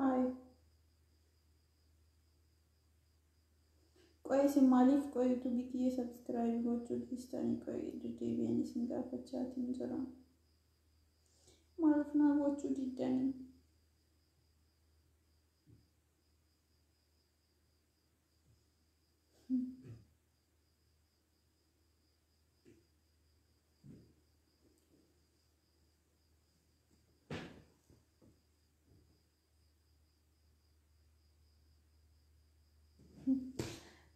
Hi. Qoy isin maaliif qoy YouTube kiyya subscribe gochuu dhiistanii qoy deddeebi'anii isin gaafachaatiin jira. Maaliif naa gochuu diddanii?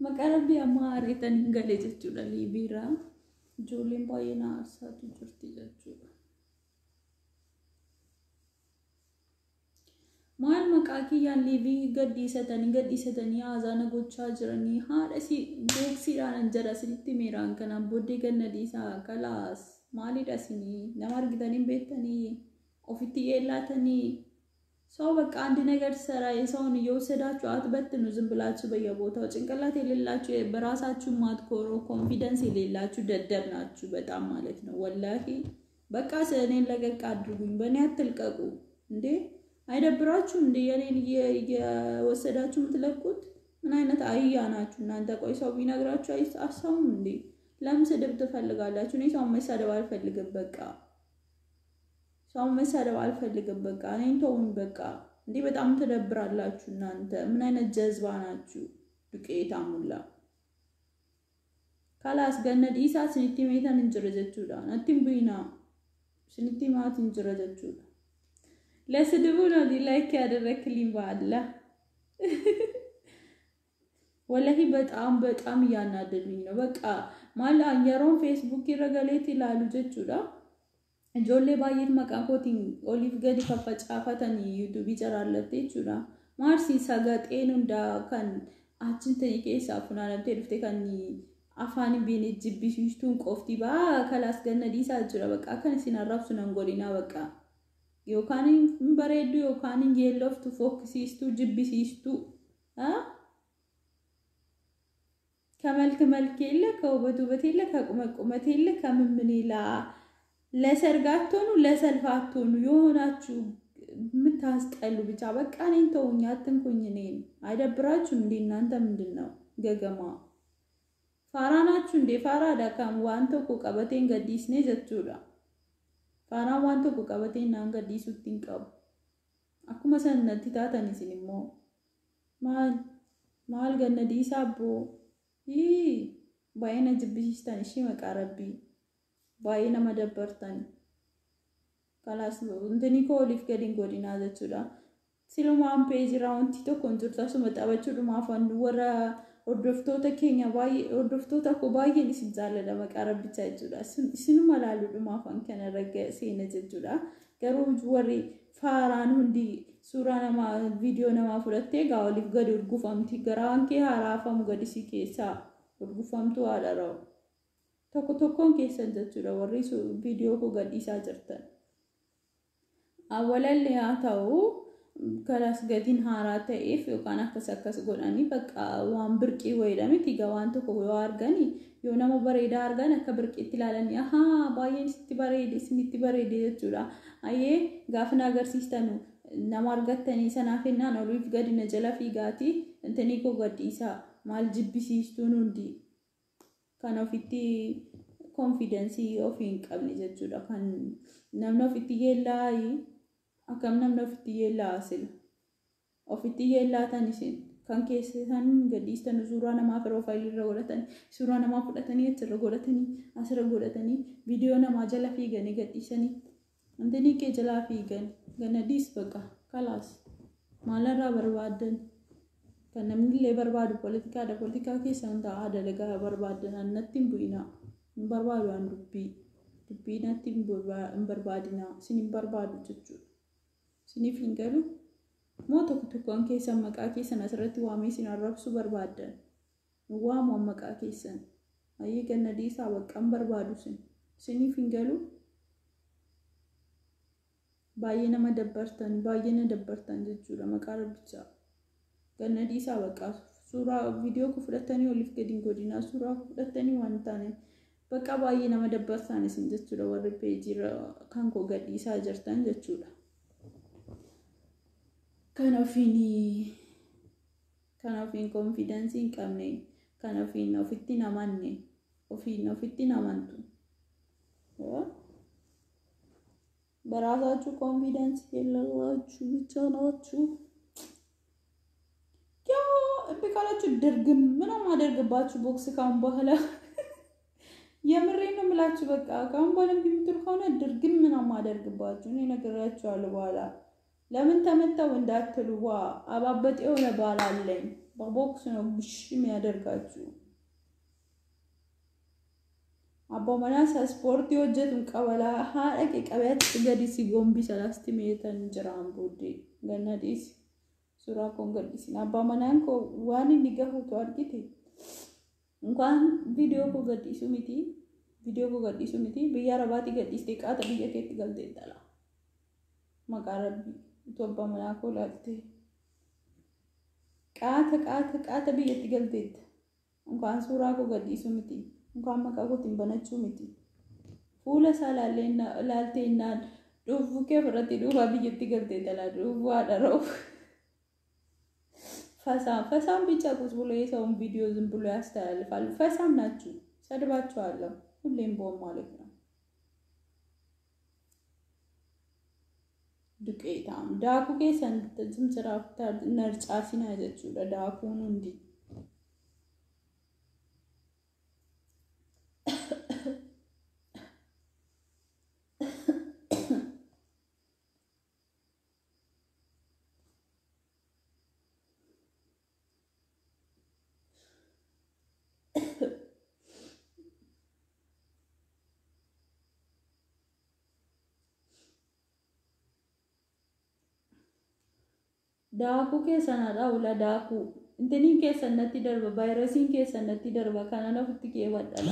Maqarabbii amma areetanii galee jechuudha liibiirraa. Ijoolleen baay'ee na aarsaatu jirti jechuudha. Maal maqaa kiyyaan liibii gadhiisatanii haasana gochaa jiranii haadha si beeksiidhaan jara sinitti miiraan kanaan booddee ganna dhiisaa kalaas maalidha sinii nama argitanii beektanii ofitti yeellaatanii ሰው በቃ አንድ ነገር ሰራ የሰውን እየወሰዳችሁ አትበትኑ ዝም ብላችሁ በየቦታው ጭንቅላት የሌላችሁ በራሳችሁ ማትኮሩ ኮንፊደንስ የሌላችሁ ደደብ ናችሁ በጣም ማለት ነው ወላሂ በቃ ሰኔን ለቀቅ አድርጉኝ በእኔ አትልቀቁ እንዴ አይደብራችሁ እንዴ የኔን እየወሰዳችሁ ምትለቁት ምን አይነት አህያ ናችሁ እናንተ ቆይ ሰው ቢነግራችሁ አይሳሳውም እንዴ ለምን ስድብ ትፈልጋላችሁ እኔ ሰው መሳደብ አልፈልግም በቃ ሰው መሳደብ አልፈልግም በቃ እኔን ተውኝ በቃ እንዴ በጣም ተደብራላችሁ እናንተ ምን አይነት ጀዝባ ናችሁ ዱቄታ ሙላ ካላስ ገነድ ኢሳ ስንቲ ሜታን እንጅረጀቹዳ ነቲም ቡይና ስንቲ ማት እንጅረጀቹዳ ለስድቡ ነው ላይክ ያደረክልኝ ባላ ወላሂ በጣም ያናደዱኝ ነው በቃ ማላ አንየሮን ፌስቡክ ይረጋሌት ይላሉ ጀቹዳ ijoollee baay'ee maqaa kootiin oliif gadi faffacaafatanii YouTube jarallattee jechuudha. Maarsi sagaxeen hundaa kan achiin ta'e keessaa funaanamtee dhufte kan afaan biin jibbisiistuun qofti baa kalaas ganna dhiisaa jira bakka kan isin arrabsu nan godhinaa bakka. Yookaan hin bareeddu yookaan hin yeelloftu fokkisiistu jibbisiistu. ከመልክ መልክ የለ ከውበት ውበት የለ ከቁመት ቁመት የለ ከምን ይላ ለሰርጋቶኑ ለሰልፋቶኑ የሆናችሁ ምታስጠሉ ብቻ በቃ እኔን ተውኝ አትንኩኝ እኔን አይደብራችሁ እንዴ እናንተ ምንድነው ገገማ ፋራናችሁ እንዴ ፋራ ዳካም ዋንቶ ቆቀበቴን ገዲስ ነኝ ዘቹዳ ፋራ ዋንቶ ቆቀበቴን ናን ገዲሱት ይንቀብ አኩመ ሰነቲ ታታኒ ሲኒሞ ማል ገነዲሳ አቦ ባይነ ጅብሲስታን እሺ መቃረቢ ባይና መደበርተን ካላስ እንተኒ ኮሊፍ ገዲን ጎዲና ዘቹዳ ሲሉማን ፔጅ ራውንድ ቲቶ ኮንትራሱ መጣበቹ ዱማፋን ወራ ኦርዶፍቶታ ኬኛ ባይ ኦርዶፍቶታ ኮ ባይን ሲዛለ ለመቃረብ ብቻ ይጁዳ ሲኑ መላሉ ዱማፋን ከነረገ ሲነ ዘጁዳ ገሩጅ ወሪ ፋራን ሁንዲ ሱራናማ ቪዲዮ ነማ ፍለቴ ጋውሊፍ ገዲ ኡርጉፋምቲ ገራንኬ ሃራፋም ገዲ ሲኬሳ ኡርጉፋምቱ አላራው tokkon keessan jechuudha warri video ko gadhiisaa jirtan awwalalli haa ta'u kalas gadin haaraa ta'eef yookaan akkas godhanii bakka waan birqii wayidame tiga waan tokko yoo argani yoo nama bareedaa argan akka birqiitti ilaalanii aha baay'een sitti bareede jechuudha ayee gaafna agarsiistanu nama argattanii sanaafennaan oliif gadina jala fiigaati intanii ko gadhiisaa maal jibbisiistuun hundi kan ofitti confidence of in qabni jechuudha kan namni ofitti yeellaa akkam namni ofitti yeellaa asil ofitti yeellaatan isin kan keessan gadhiistan suuraa namaa profile irra godhatanii suuraa namaa fudhatanii achirra godhatanii asirra godhatanii viidiyoo namaa jala fiiganii gadhiisanii antanii kee jala fiigan ganadis baqa kalaas maalarraa barbaadan kan namni illee barbaadu politika keessan ta'a dalagaa barbaadan annatti bu'ina barbaadu an dubbii natti barbaadina sin barbaadu jechuudha sinif hingalu moo tokkoon keessan maqaa keessan asirratti waamee sin arrabsu barbaadan waamu maqaa keessan ayi ganna dhiisaa baqqan barbaadu sinif hingalu baay'ee nama dabbartan jechuudha maqaa rabbicha ganna dhiisaa baqqaa suuraa viidiyoo ku fudhatanii oliif gadiin godina suuraa ku fudhatanii waan taane bakka baay'ee nama dabbartan isin jechuudha warri peejii kan ko gadhiisaa jirtan jechuudha kanafiin confidence hin qabne kanafiin ofitti namanne ofitti namantu በራሳችሁ ኮንፊደንስ የሌላችሁ ብቻ ናችሁ ያው እብቃላችሁ ድርግም ምንም አደርግባችሁ ቦክስ ካም በኋላ የምሬን ነው የምላችሁ በቃ ካም በኋላ እንደምትሉ ከሆነ ድርግም ምንም አደርግባችሁ እኔ ነግራችኋለሁ በኋላ ለምን ተመታው እንዳትሉ ዋ አባበጥ የሆነ ባል አለኝ በቦክስ ነው ብሽ የሚያደርጋችሁ አቦ መናስ ስፖርት ይወጀቱን ቀበላ ሃረቅ ቀበያት ገዲሲ ጎምቢ ሰላስቲ ሜተን ጅራም ቦዲ ገነዲስ ሱራ ኮንገዲስ አባ መናንኮ ዋን እንዲገፉ ተዋርቂቲ እንኳን ቪዲዮ ኮገዲሱ ሚቲ በያረባቲ ገዲስ ተቃተ በየከት ገልጤ ይጣላ መቃረብ ቶባ መናኮ ላልቴ ቃተ በየት ገልጤ እንኳን ሱራ ኮገዲሱ ሚቲ እንኳን መቃቆትን በነቹ ሚቲ ፉለ ሳላለና ላልቴና ዱፉ ከፍረቲ ዱፋ በየት ገልጤ ይጣላ ዱፉ አደረው ፈሳም ብቻ ቁስ ብሎ የሰውን ቪዲዮ ዝም ብሎ ያስተላልፋል ፈሳም ናችሁ ሰድባችኋለሁ ሁሌም ቦም ማለት ነው ዱቄታም ዳኩ ከሰን ዝም ጽራፍታ ነርጫ ሲናጀችሁ ለዳኩኑ እንዲ ዳኩ ከሰናዳ ወላ ዳኩ እንተኒ ከሰነቲ ደርበ ቫይረሲን ከሰነቲ ደርበ ካናና ፍትኪ ይወጣላ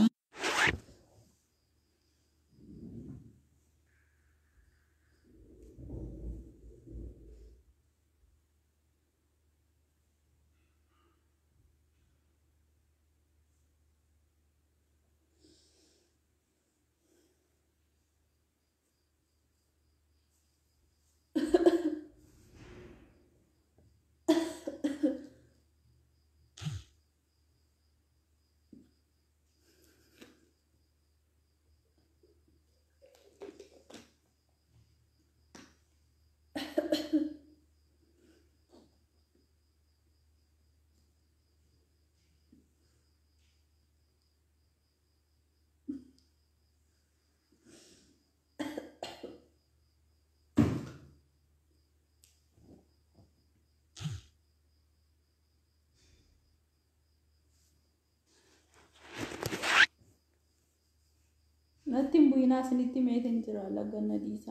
ነቲም ቡይና ስኒቲ ሜቴን ጅራላ ገነዲሳ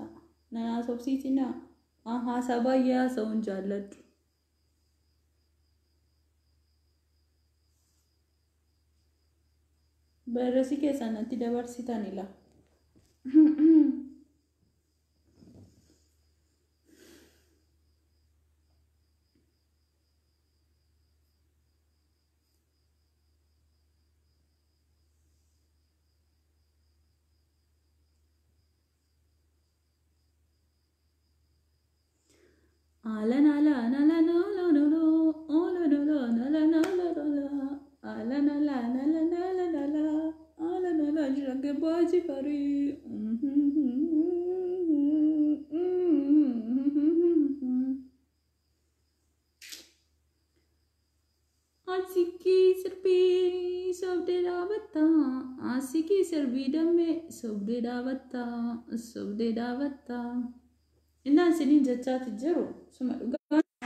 ነና ሶብሲቲና አሃ ሰባያ ሰውን ጃለድ በረሲ ከሰነቲ ደበርሲታን ይላ አለን አላ ናላ ናላ ናላ ኦላ ናላ ናላ ናላ ናላ አለን አላ ናላ ናላ ናላ አላ ናላ ጀገባጂ ፈሪ አሲኪ ስርቢ ደሜ ሶብዴዳ በታ እና ስኒን ጀቻት ጅሩ ስመዱጋ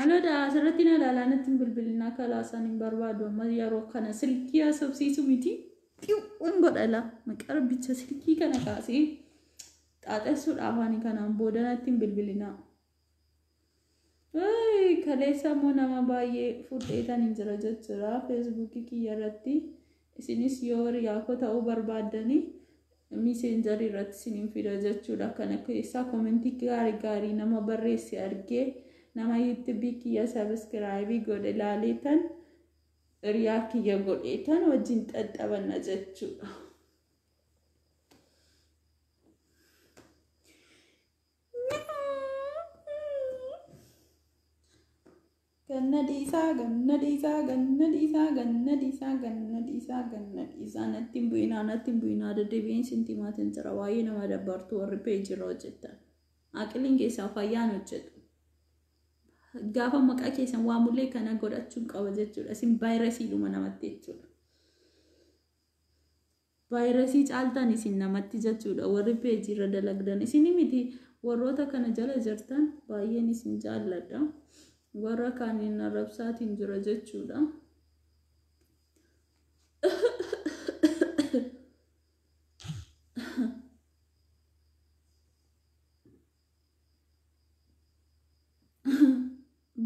አለዳ ሰረቲና ላላነትን ብልብልና ካላሳን በርባዶ ማያሮ ከነ ስልኪያ ሶብሲሱ ሚቲ ቲው እንጎዳላ መቀር ብቻ ስልኪ ከነካሲ ጣጣሱ ዳፋኒ ከናን ቦደናትን ብልብልና አይ ከሌሳ ሞናማ ባዬ ፉዴታን እንጀራጀራ ፌስቡክ ኪያራቲ ሲኒስ ዮር ያኮታው በርባደኒ ሚሴንጀር ይራት ሲኒን ፊዳጀቹዳ ከነከሳ ኮሜንት ጋሪ ነማ በሬስ ያርጌ ነማ ዩቲዩብ ኪያ ሰብስክራይብ ጎደላሌተን ሪያክ የጎዴተን ወጅን ጠጠበነጀቹ nattiin bu'inaa deddeebiin sintimaatiin jira waa'ee nama dabartuu warri peejirra hojjetan aqliin keessaa fayyaan hojjetu gaafa maqaa keessan waamullee kana godhachuun qaba jechuudha isin vaayirasiidhuma namatti jechuudha vaayirasii caaltaan isin namatti jechuudha warri peejirra dalagdan isin miti warroota kana jala jirtan baay'een isin jaalladha warra kaaniin arrabsaatiin jira jechuudha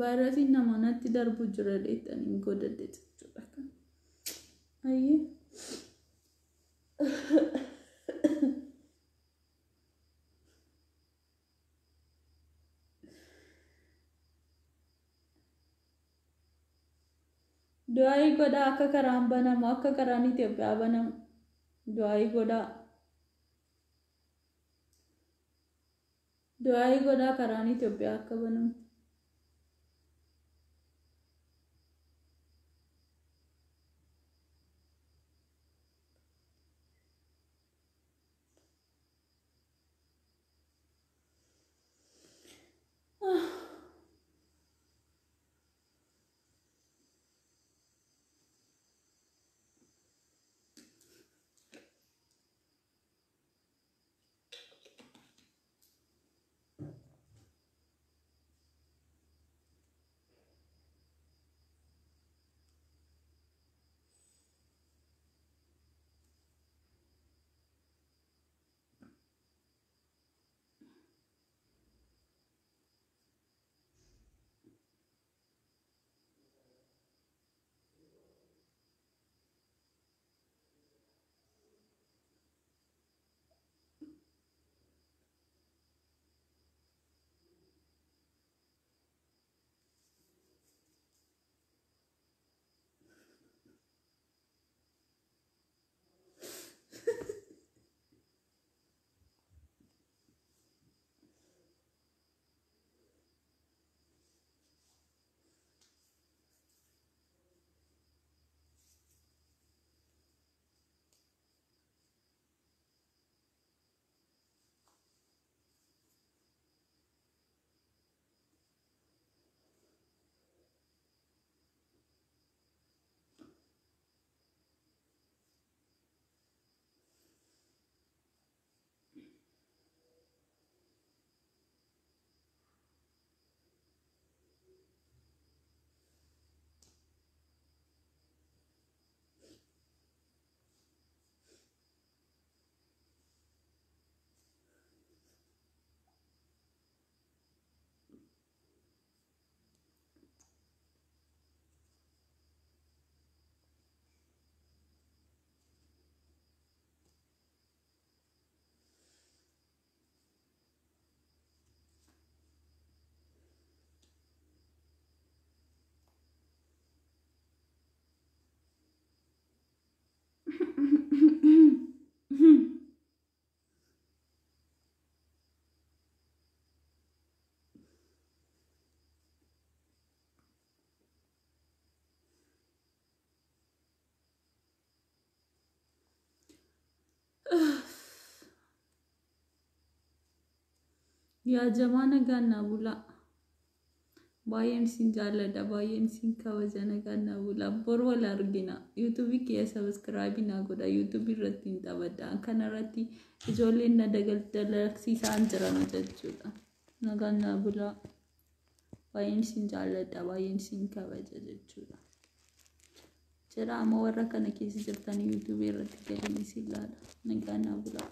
vaayirasii namoonni darbu jira deettanii godhadhe jechuudha ayyee du'aayi godhaa akka karaan banamu akka karaan Itoophiyaa banamu du'aayi godhaa karaan Itoophiyaa akka banamu yaa jamaana ganna bula baay'een sin jaalladha baay'een sin kabajana ganna bula bor wal argina YouTube kee subscribe na godha YouTube irratti hin tabadha kanarratti ijoolleen na dalaksiisaan jiran jechuudha naganna bula baay'een sin jaalladha baay'een sin kabaja jechuudha jira amma warra kana keessa jirtan YouTube irratti galanii silaadha naganna bula